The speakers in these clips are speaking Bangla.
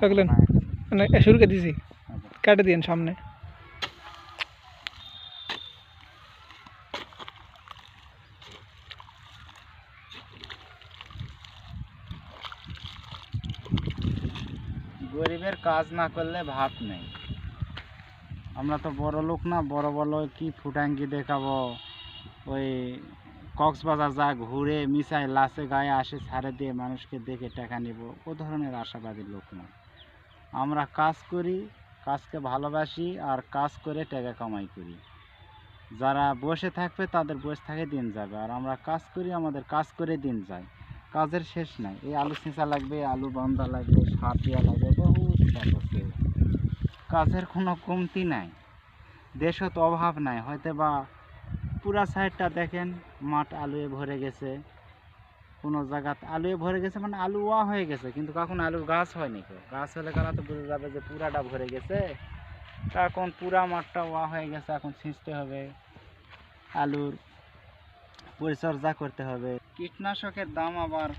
রাখলেন মানে শুরুকে দিছি কেটে দিন সামনে গরিবের কাজ না করলে ভাত নেই। আমরা তো বড় লোক না, বড় বড় কি ফুটাঙ্গি দেখাবো, ওই কক্সবাজার যা ঘুরে মিশাই লাশে গায়ে আসে ছাড়ে দিয়ে মানুষকে দেখে টাকা নিব, ও ধরনের আশাবাদী লোক না। আমরা কাজ করি, কাজকে ভালোবাসি, আর কাজ করে টাকা কামাই করি। যারা বসে থাকবে তাদের বসে থাকে দিন যাবে, আর আমরা কাজ করি, আমাদের কাজ করে দিন যায়। কাজের শেষ নাই। এই আলু ছেঁচা লাগবে, আলু বান্ধা লাগবে, সার দেওয়া লাগবে, বহুত কাজ আছে। কাজের কোনো কমতি নাই, দেশও তো অভাব নাই। হয়তো বা পুরা সাইডটা দেখেন মাঠ আলুয়ে ভরে গেছে, কোনো জায়গাতে আলুয়ে ভরে গেছে, মানে আলু ওয়া হয়ে গেছে, কিন্তু কখন আলুর গাছ হয়নি। তো গাছ হলে কারা তো বোঝা যাবে যে পুরাটা ভরে গেছে। এখন পুরা মাঠটা ওয়া হয়ে গেছে, এখন ছিঁচতে হবে, আলুর পরিচর্যা করতে হবে। কীটনাশকের দাম আবার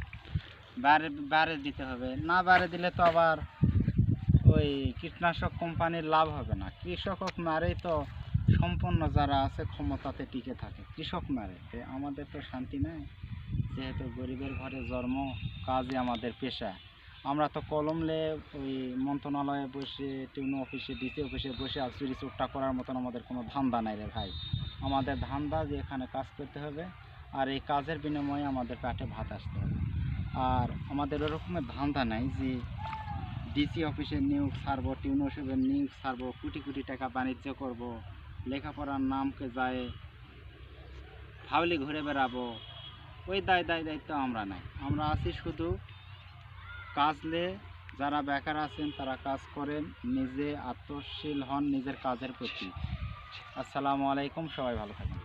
বাড়ে দিতে হবে, না বাড়ে দিলে তো আবার ওই কীটনাশক কোম্পানির লাভ হবে না। কৃষক মারেই তো সম্পন্ন যারা আছে ক্ষমতাতে টিকে থাকে, কৃষক মারে। আমাদের তো শান্তি নেই, যেহেতু গরিবের ঘরে জন্ম, কাজই আমাদের পেশা। আমরা তো কলম লে ওই মন্ত্রণালয়ে বসে, টিউনো অফিসে, ডিসি অফিসে বসে আর চুরি চুট্টা করার মতন আমাদের কোনো ধান্দা নাই রে ভাই। আমাদের ধান্দা যে এখানে কাজ করতে হবে, আর এই কাজের বিনিময়ে আমাদের পেটে ভাত আসতে হবে। আর আমাদের ওরকমের ধান্দা নাই যে ডিসি অফিসের নিয়োগ ছাড়বো, টিউনো অফিসের নিয়োগ ছাড়বো, কোটি কোটি টাকা বাণিজ্য করব, লেখাপড়ার নামকে যায় ফাউলি ঘুরে বেড়াবো, ওই দায়িত্ব আমরা নাই। আমরা আছি শুধু কাজলে। যারা বেকার আছেন তারা কাজ করেন, নিজে আত্মশীল হন নিজের কাজের প্রতি। আসসালামু আলাইকুম, সবাই ভালো থাকেন।